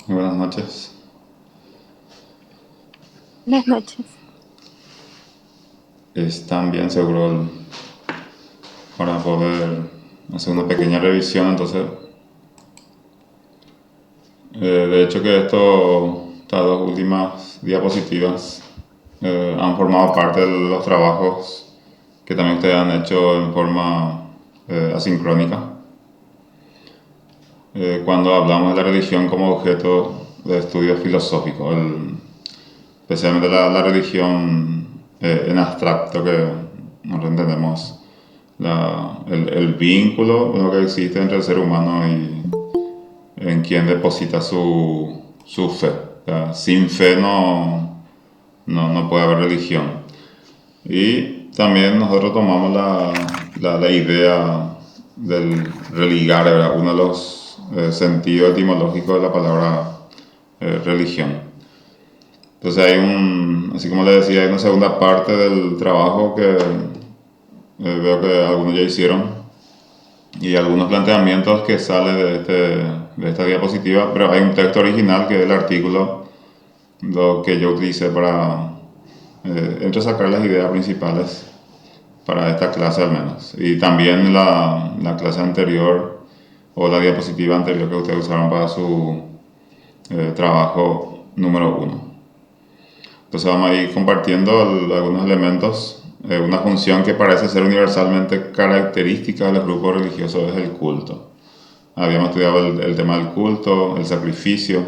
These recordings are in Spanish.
Muy buenas noches. Buenas noches. Están bien seguro para poder hacer una pequeña revisión. Entonces, de hecho que estas dos últimas diapositivas han formado parte de los trabajos que también ustedes han hecho en forma asincrónica. Cuando hablamos de la religión como objeto de estudio filosófico, especialmente la religión en abstracto, que nosotros entendemos el vínculo bueno, que existe entre el ser humano y en quien deposita su fe. O sea, sin fe no puede haber religión. Y también nosotros tomamos la idea del religar, ¿verdad? Uno de los sentidos etimológicos de la palabra religión. Entonces así como le decía, hay una segunda parte del trabajo que veo que algunos ya hicieron y algunos planteamientos que salen de esta diapositiva, pero hay un texto original que es el artículo lo que yo utilicé para entresacar las ideas principales para esta clase al menos. Y también la clase anterior o la diapositiva anterior que ustedes usaron para su trabajo número uno. Entonces vamos a ir compartiendo algunos elementos. Una función que parece ser universalmente característica de los grupos religiosos es el culto. Habíamos estudiado el tema del culto, el sacrificio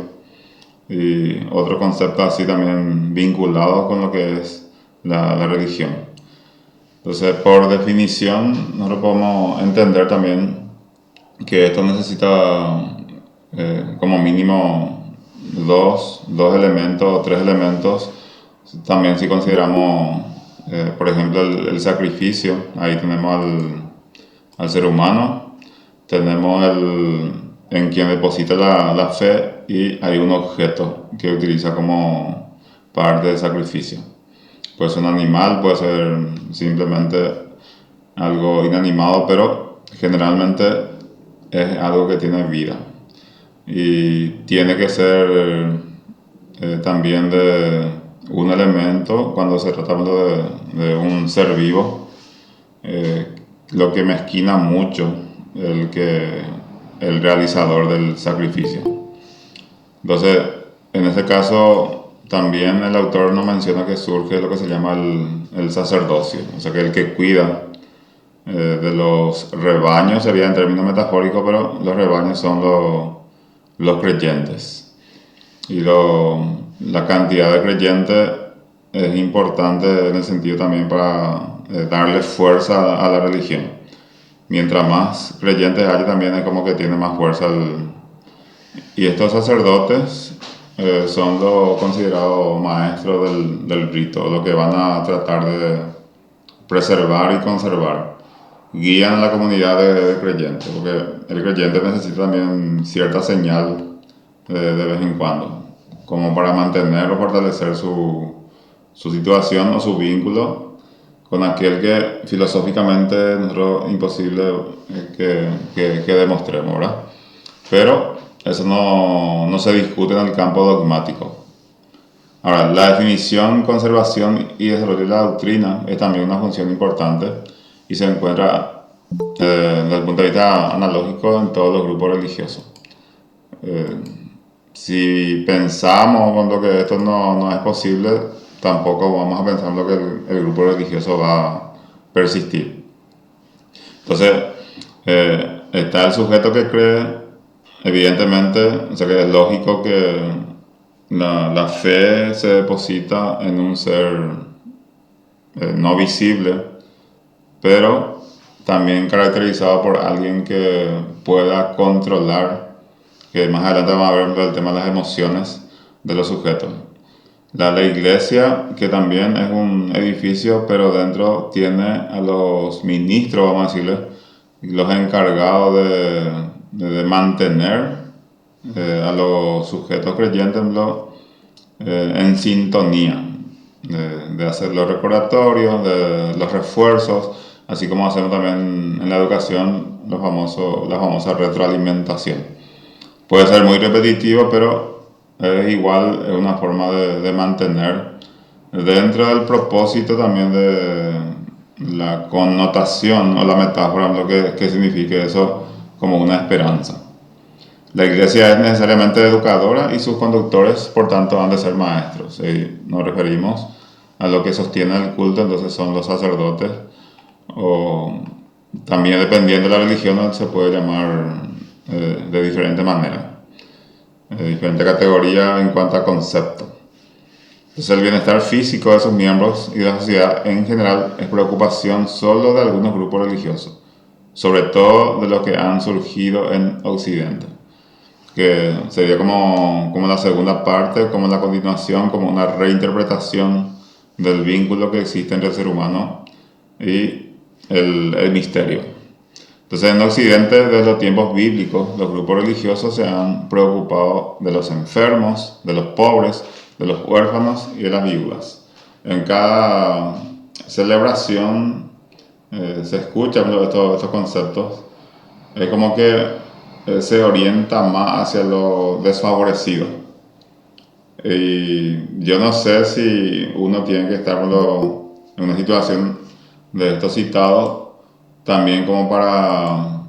y otros conceptos así también vinculados con lo que es la religión. Entonces, por definición, nosotros podemos entender también que esto necesita como mínimo dos elementos o tres elementos. También si consideramos, por ejemplo, el sacrificio, ahí tenemos al ser humano, tenemos en quien deposita la fe y hay un objeto que utiliza como parte del sacrificio. Puede ser un animal, puede ser simplemente algo inanimado, pero generalmente es algo que tiene vida. Y tiene que ser también de un elemento cuando se trata de un ser vivo, eh, lo que mezquina mucho el realizador del sacrificio. Entonces, en ese caso, también el autor nos menciona que surge lo que se llama el sacerdocio, o sea que el que cuida de los rebaños sería en términos metafóricos, pero los rebaños son los creyentes. Y la cantidad de creyentes es importante en el sentido también para darle fuerza a la religión. Mientras más creyentes haya, también es como que tiene más fuerza y estos sacerdotes son los considerados maestros del rito, lo que van a tratar de preservar y conservar. Guían a la comunidad de creyentes, porque el creyente necesita también cierta señal de vez en cuando, como para mantener o fortalecer su situación o su vínculo con aquel que filosóficamente es imposible que demostremos, ¿verdad? Pero eso no se discute en el campo dogmático. Ahora, la definición, conservación y desarrollo de la doctrina es también una función importante y se encuentra desde el punto de vista analógico en todos los grupos religiosos. Eh, si pensamos cuando que esto no es posible, tampoco vamos a pensar lo que el grupo religioso va a persistir. Entonces, está el sujeto que cree, evidentemente, o sea que es lógico que la fe se deposita en un ser no visible, pero también caracterizado por alguien que pueda controlar, que más adelante vamos a ver el tema de las emociones de los sujetos. La iglesia, que también es un edificio, pero dentro tiene a los ministros, vamos a decirle, los encargados de mantener a los sujetos creyentes en sintonía, de hacer los recordatorios, de los refuerzos, así como hacemos también en la educación la famosa retroalimentación. Puede ser muy repetitivo, pero es igual, es una forma de mantener dentro del propósito también de la connotación o la metáfora, lo que significa eso como una esperanza. La iglesia es necesariamente educadora y sus conductores, por tanto, han de ser maestros. Nos referimos a lo que sostiene el culto, entonces son los sacerdotes, o también dependiendo de la religión se puede llamar de diferente manera, de diferente categoría en cuanto a concepto. Entonces el bienestar físico de sus miembros y de la sociedad en general es preocupación solo de algunos grupos religiosos, sobre todo de los que han surgido en Occidente, que sería como la segunda parte, como la continuación, como una reinterpretación del vínculo que existe entre el ser humano y el misterio. Entonces en Occidente, desde los tiempos bíblicos, los grupos religiosos se han preocupado de los enfermos, de los pobres, de los huérfanos y de las viudas. En cada celebración se escuchan estos conceptos. Es como que se orienta más hacia lo desfavorecido. Y yo no sé si uno tiene que estar en una situación de estos citados también como para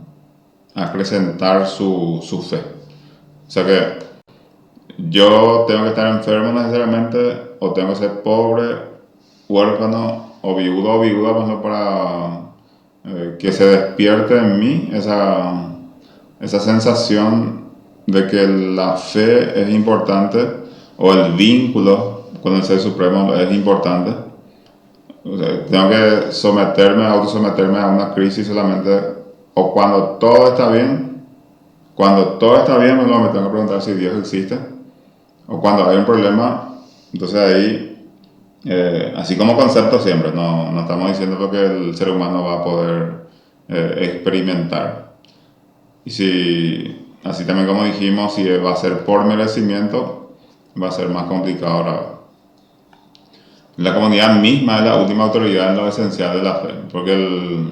acrecentar su fe. O sea que yo tengo que estar enfermo necesariamente, o tengo que ser pobre, huérfano o viuda, por ejemplo, para que se despierte en mí esa sensación de que la fe es importante, o el vínculo con el Ser Supremo es importante. O sea, tengo que autosometerme a una crisis solamente, o cuando todo está bien. Cuando todo está bien, me tengo que preguntar si Dios existe, o cuando hay un problema. Entonces ahí, así como concepto siempre, no estamos diciendo lo que el ser humano va a poder experimentar. Y si, así también como dijimos, si va a ser por merecimiento, va a ser más complicado ahora. La comunidad misma es la última autoridad en lo esencial de la fe, porque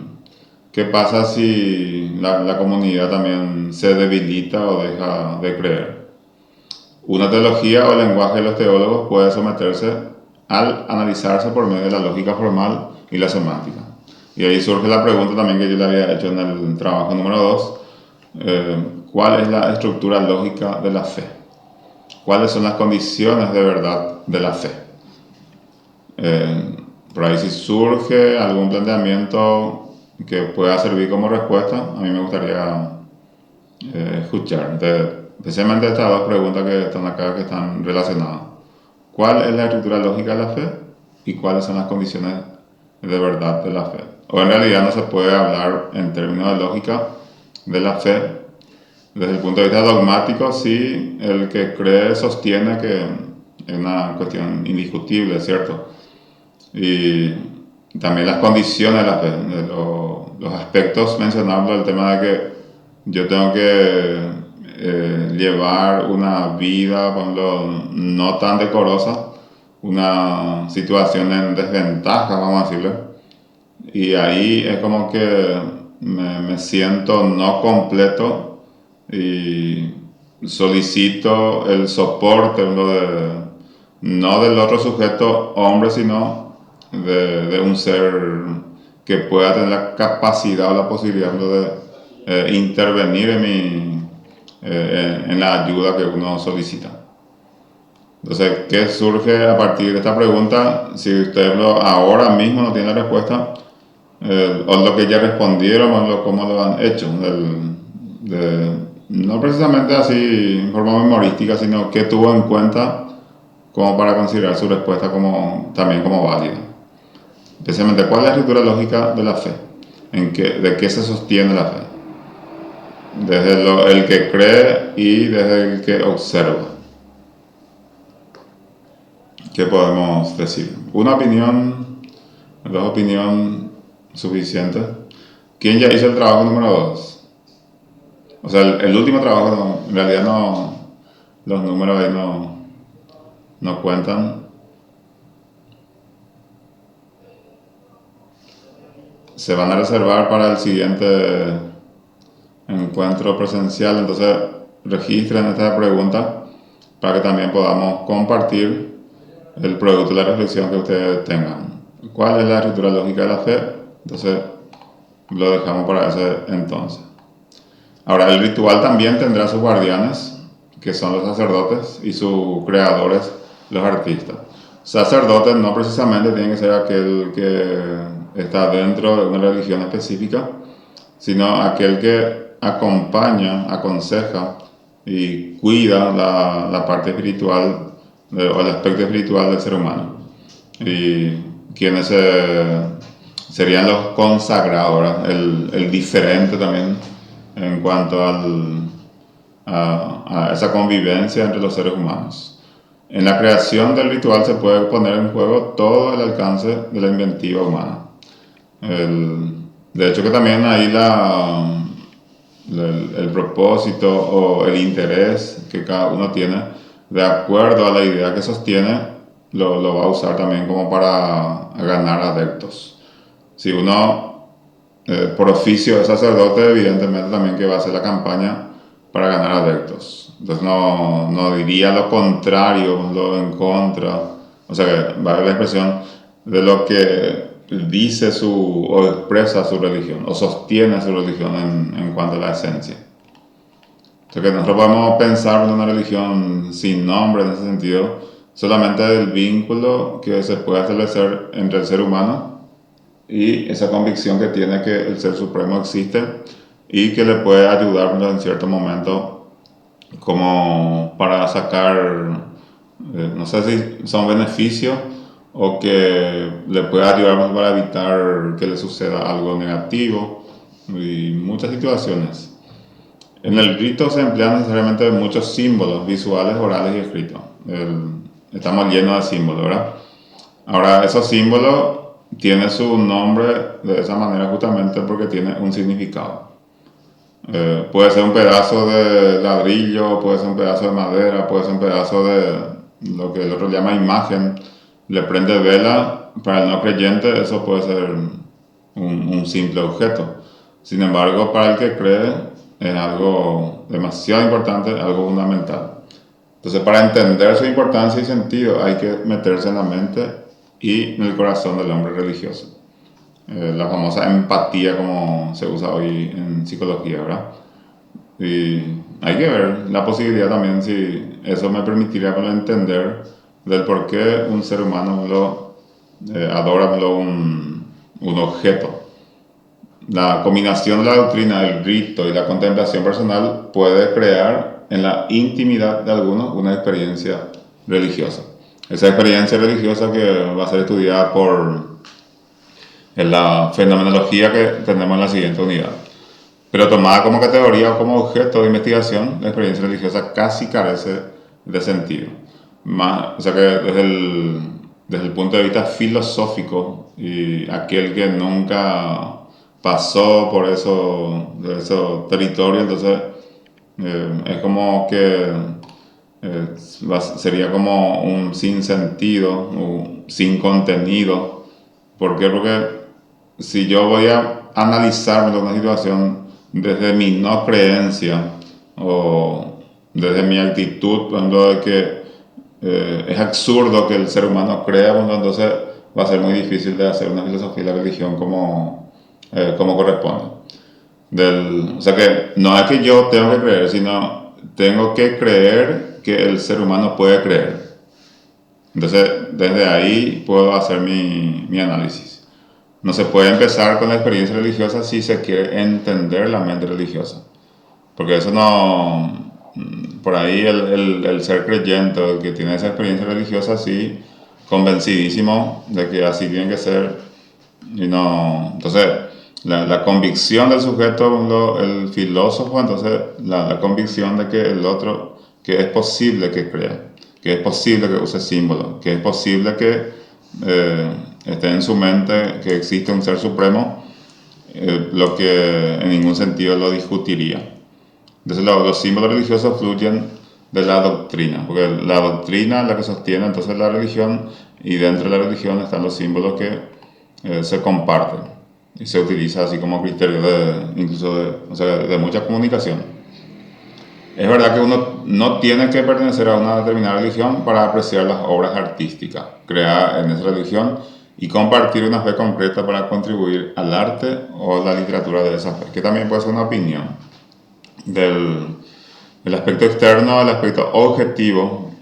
¿qué pasa si la comunidad también se debilita o deja de creer? Una teología o el lenguaje de los teólogos puede someterse al analizarse por medio de la lógica formal y la semántica. Y ahí surge la pregunta también que yo le había hecho en el trabajo número 2. ¿Cuál es la estructura lógica de la fe? ¿Cuáles son las condiciones de verdad de la fe? Por ahí si surge algún planteamiento que pueda servir como respuesta, a mí me gustaría escuchar. Especialmente estas dos preguntas que están acá, que están relacionadas. ¿Cuál es la estructura lógica de la fe? ¿Y cuáles son las condiciones de verdad de la fe? O en realidad no se puede hablar en términos de lógica de la fe. Desde el punto de vista dogmático, sí, el que cree sostiene que es una cuestión indiscutible, ¿cierto? Y también las condiciones de la fe, de los aspectos mencionados del tema de que yo tengo que llevar una vida, por ejemplo, no tan decorosa, una situación en desventaja, vamos a decirlo. Y ahí es como que me siento no completo y solicito el soporte no del otro sujeto hombre, sino de un ser que pueda tener la capacidad o la posibilidad de intervenir en la ayuda que uno solicita. Entonces, ¿qué surge a partir de esta pregunta? Si usted ahora mismo no tiene la respuesta, o lo que ya respondieron, o cómo lo han hecho, no precisamente así en forma memorística, sino que tuvo en cuenta como para considerar su respuesta también como válida. Especialmente, ¿cuál es la estructura lógica de la fe? ¿De qué se sostiene la fe? Desde el que cree y desde el que observa. ¿Qué podemos decir? Una opinión, dos opiniones suficientes. ¿Quién ya hizo el trabajo número 2? O sea, el último trabajo, en realidad los números ahí no cuentan. Se van a reservar para el siguiente encuentro presencial, entonces registren esta pregunta para que también podamos compartir el producto de la reflexión que ustedes tengan. ¿Cuál es la estructura lógica de la fe? Entonces, lo dejamos para ese entonces. Ahora, el ritual también tendrá sus guardianes, que son los sacerdotes, y sus creadores, los artistas. Sacerdote no precisamente tiene que ser aquel que está dentro de una religión específica, sino aquel que acompaña, aconseja y cuida la parte espiritual o el aspecto espiritual del ser humano. Y quienes serían los consagrados, ¿verdad? El diferente también en cuanto a esa convivencia entre los seres humanos. En la creación del ritual se puede poner en juego todo el alcance de la inventiva humana. De hecho que también ahí el propósito o el interés que cada uno tiene, de acuerdo a la idea que sostiene, lo va a usar también como para ganar adeptos. Si uno por oficio es sacerdote, evidentemente también que va a hacer la campaña para ganar adeptos. Entonces no diría lo contrario, lo en contra. O sea que va a haber la expresión de lo que dice o expresa su religión o sostiene su religión en cuanto a la esencia. O sea que nosotros podemos pensar en una religión sin nombre en ese sentido, solamente el vínculo que se puede establecer entre el ser humano y esa convicción que tiene que el Ser Supremo existe y que le puede ayudar en cierto momento como para sacar, no sé si son beneficios o que le puede ayudar para evitar que le suceda algo negativo y muchas situaciones. En el rito se emplean necesariamente muchos símbolos visuales, orales y escritos. Estamos llenos de símbolos, ¿verdad? Ahora, esos símbolos tienen su nombre de esa manera justamente porque tiene un significado. Puede ser un pedazo de ladrillo, puede ser un pedazo de madera, puede ser un pedazo de lo que el otro llama imagen. Le prende vela, para el no creyente eso puede ser un simple objeto. Sin embargo, para el que cree es algo demasiado importante, algo fundamental. Entonces, para entender su importancia y sentido hay que meterse en la mente y en el corazón del hombre religioso. La famosa empatía como se usa hoy en psicología, ¿verdad? Y hay que ver la posibilidad también si eso me permitiría entender del por qué un ser humano adora un objeto. La combinación de la doctrina, el rito y la contemplación personal puede crear en la intimidad de algunos una experiencia religiosa. Esa experiencia religiosa que va a ser estudiada en la fenomenología que tenemos en la siguiente unidad. Pero tomada como categoría o como objeto de investigación, la experiencia religiosa casi carece de sentido. O sea que desde el punto de vista filosófico, y aquel que nunca pasó por esos territorios, entonces es como que sería como un sinsentido, sin contenido. ¿Por qué? Porque si yo voy a analizar una situación desde mi no creencia o desde mi actitud, por ejemplo, de que es absurdo que el ser humano crea, bueno, entonces va a ser muy difícil de hacer una filosofía de la religión como corresponde. O sea que no es que yo tengo que creer, sino tengo que creer que el ser humano puede creer. Entonces, desde ahí puedo hacer mi análisis. No se puede empezar con la experiencia religiosa si se quiere entender la mente religiosa. Porque eso no... Por ahí el ser creyente, el que tiene esa experiencia religiosa, sí, convencidísimo de que así tiene que ser. Y no... Entonces, la convicción del sujeto, el filósofo, entonces la convicción de que el otro, que es posible que crea, que es posible que use símbolos, que es posible que esté en su mente que existe un ser supremo, lo que en ningún sentido lo discutiría. Entonces los símbolos religiosos fluyen de la doctrina, porque la doctrina es la que sostiene entonces la religión, y dentro de la religión están los símbolos que se comparten y se utiliza así como criterio incluso de mucha comunicación. Es verdad que uno no tiene que pertenecer a una determinada religión para apreciar las obras artísticas creadas en esa religión y compartir una fe concreta para contribuir al arte o la literatura de esa fe, que también puede ser una opinión del el aspecto externo, el aspecto objetivo,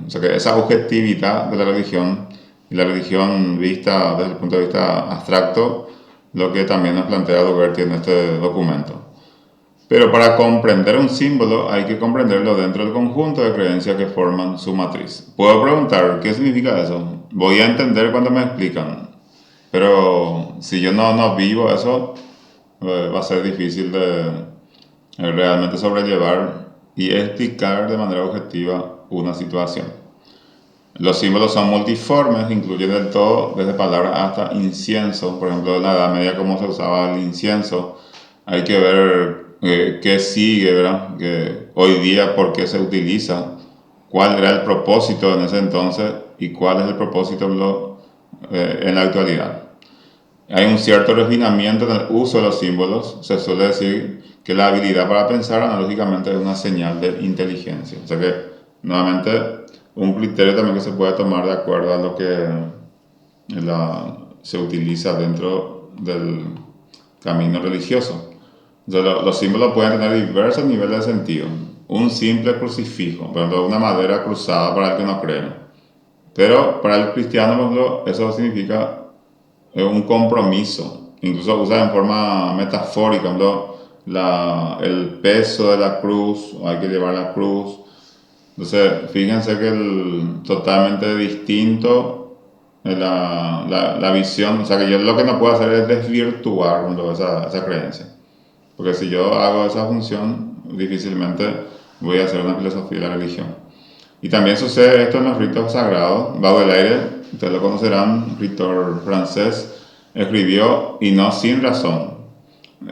o sea que esa objetividad de la religión y la religión vista desde el punto de vista abstracto, lo que también nos plantea Duberti en este documento. Pero para comprender un símbolo hay que comprenderlo dentro del conjunto de creencias que forman su matriz. Puedo preguntar, ¿qué significa eso? Voy a entender cuando me explican, pero si yo no vivo eso, va a ser difícil de realmente sobrellevar y explicar de manera objetiva una situación. Los símbolos son multiformes, incluyen del todo, desde palabras hasta incienso. Por ejemplo, en la Edad Media, cómo se usaba el incienso. Hay que ver qué sigue, ¿verdad? Que hoy día, por qué se utiliza, cuál era el propósito en ese entonces y cuál es el propósito en la actualidad. Hay un cierto refinamiento en el uso de los símbolos. Se suele decir que la habilidad para pensar analógicamente es una señal de inteligencia. O sea que, nuevamente, un criterio también que se puede tomar de acuerdo a lo que se utiliza dentro del camino religioso. Entonces, los símbolos pueden tener diversos niveles de sentido. Un simple crucifijo, por ejemplo, una madera cruzada para el que no cree. Pero para el cristiano, por ejemplo, eso significa un compromiso, incluso usa en forma metafórica, por ejemplo, el peso de la cruz, o hay que llevar la cruz. Entonces, fíjense que totalmente distinto la visión, o sea que yo lo que no puedo hacer es desvirtuar, por ejemplo, esa creencia, porque si yo hago esa función, difícilmente voy a hacer una filosofía de la religión. Y también sucede esto en los ritos sagrados. Baudelaire, ustedes lo conocerán, escritor francés, escribió y no sin razón.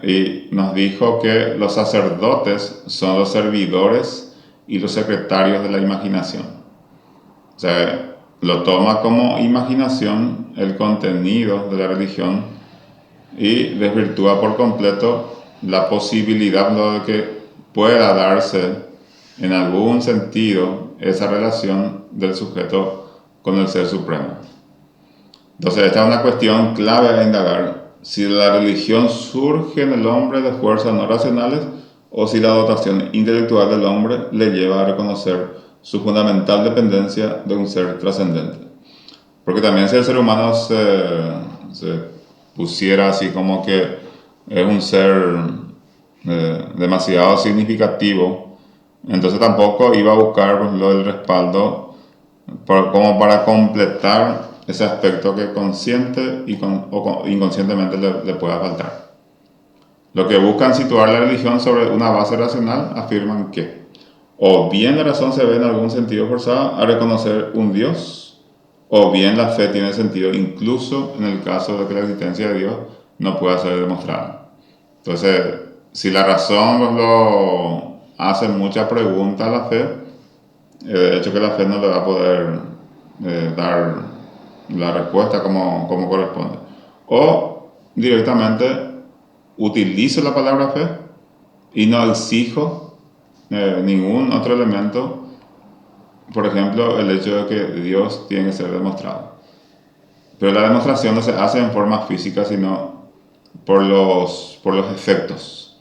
Y nos dijo que los sacerdotes son los servidores y los secretarios de la imaginación. O sea, lo toma como imaginación el contenido de la religión y desvirtúa por completo la posibilidad de que pueda darse en algún sentido esa relación del sujeto con el ser supremo. Entonces, esta es una cuestión clave a indagar: si la religión surge en el hombre de fuerzas no racionales o si la dotación intelectual del hombre le lleva a reconocer su fundamental dependencia de un ser trascendente. Porque también si el ser humano se pusiera así como que es un ser demasiado significativo, entonces tampoco iba a buscar, pues, el respaldo como para completar ese aspecto que consciente o inconscientemente le pueda faltar. Los que buscan situar la religión sobre una base racional afirman que o bien la razón se ve en algún sentido forzada a reconocer un Dios, o bien la fe tiene sentido incluso en el caso de que la existencia de Dios no pueda ser demostrada. Entonces, si la razón lo hace muchas preguntas a la fe, de hecho que la fe no le va a poder dar la respuesta como corresponde. O directamente utilizo la palabra fe y no exijo ningún otro elemento, por ejemplo, el hecho de que Dios tiene que ser demostrado. Pero la demostración no se hace en forma física, sino por los efectos.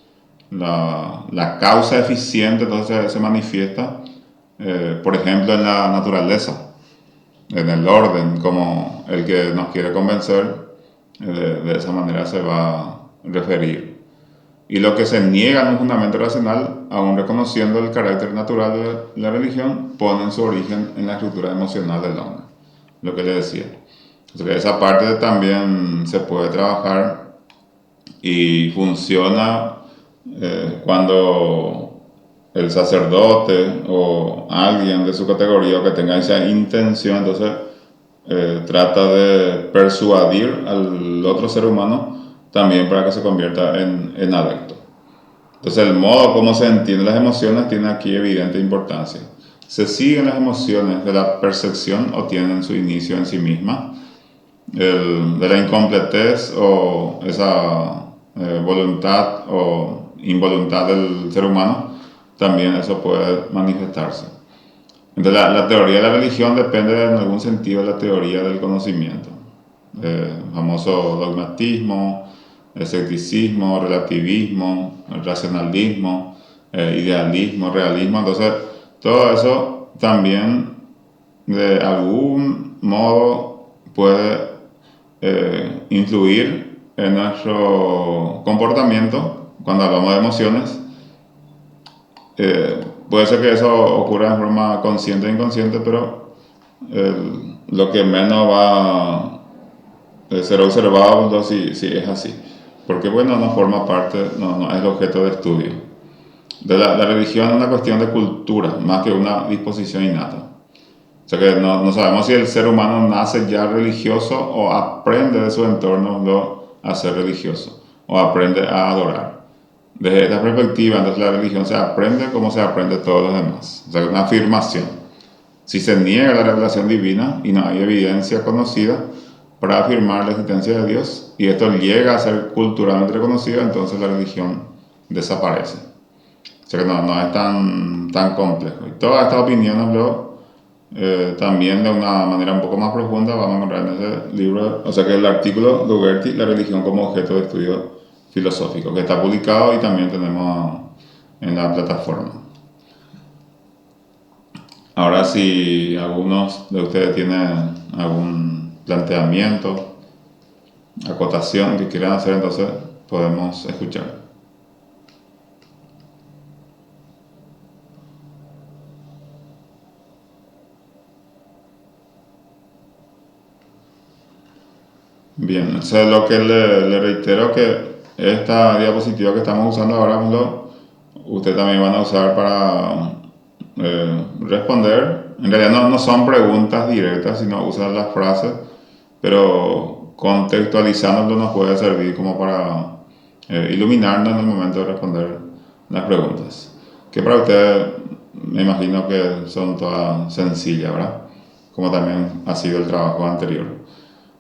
La causa eficiente entonces se manifiesta, por ejemplo, en la naturaleza, en el orden, como el que nos quiere convencer, de esa manera se va a referir. Y lo que se niega en un fundamento racional, aún reconociendo el carácter natural de la religión, ponen su origen en la estructura emocional del hombre, lo que le decía. Entonces, esa parte también se puede trabajar y funciona cuando el sacerdote o alguien de su categoría que tenga esa intención, entonces trata de persuadir al otro ser humano también para que se convierta en adepto. Entonces, el modo como se entienden las emociones tiene aquí evidente importancia. ¿Se siguen las emociones de la percepción o tienen su inicio en sí misma? De la incompletez o esa voluntad o involuntad del ser humano, también eso puede manifestarse. Entonces la teoría de la religión depende en algún sentido de la teoría del conocimiento. Famoso dogmatismo, escepticismo, relativismo, racionalismo, idealismo, realismo. Entonces todo eso también de algún modo puede influir en nuestro comportamiento cuando hablamos de emociones. Puede ser que eso ocurra de forma consciente e inconsciente, pero lo que menos va a ser observado pues, si es así. Porque bueno, no forma parte, no es el objeto de estudio. La religión es una cuestión de cultura, más que una disposición innata. O sea que no sabemos si el ser humano nace ya religioso o aprende de su entorno a ser religioso o aprende a adorar. Desde esta perspectiva, entonces la religión se aprende como se aprende todos los demás. O sea, es una afirmación. Si se niega la revelación divina y no hay evidencia conocida para afirmar la existencia de Dios, y esto llega a ser culturalmente reconocido, entonces la religión desaparece. O sea que no es tan complejo. Y todas estas opiniones luego, también de una manera un poco más profunda, vamos a encontrar en ese libro, o sea que el artículo de Uberti, La religión como objeto de estudio filosófico, que está publicado y también tenemos en la plataforma. Ahora, si algunos de ustedes tienen algún planteamiento, acotación que quieran hacer, entonces podemos escuchar. Bien, entonces lo que le reitero que esta diapositiva que estamos usando ahora, usted también van a usar para responder. En realidad no son preguntas directas, sino usan las frases, pero contextualizándolo nos puede servir como para iluminarnos en el momento de responder las preguntas. Que para usted me imagino que son todas sencillas, ¿verdad? Como también ha sido el trabajo anterior.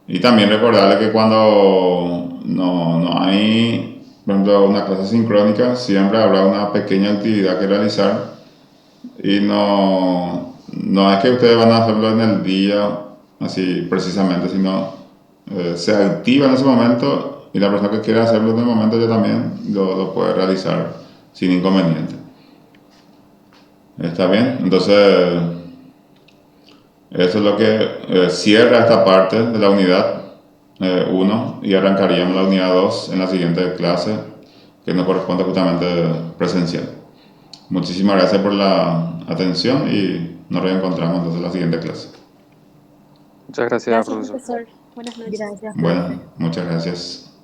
Y también recordarle que cuando no hay, por ejemplo, una clase sincrónica, siempre habrá una pequeña actividad que realizar y no es que ustedes van a hacerlo en el día, así precisamente, sino se activa en ese momento y la persona que quiera hacerlo en el momento ya también lo puede realizar sin inconveniente. ¿Está bien? Entonces, eso es lo que cierra esta parte de la unidad 1 y arrancaríamos la unidad 2 en la siguiente clase que nos corresponde justamente presencial. Muchísimas gracias por la atención y nos reencontramos entonces en la siguiente clase. Muchas gracias, Gracias, profesor. profesor. Buenas noches. Gracias, Bueno, profe. muchas gracias.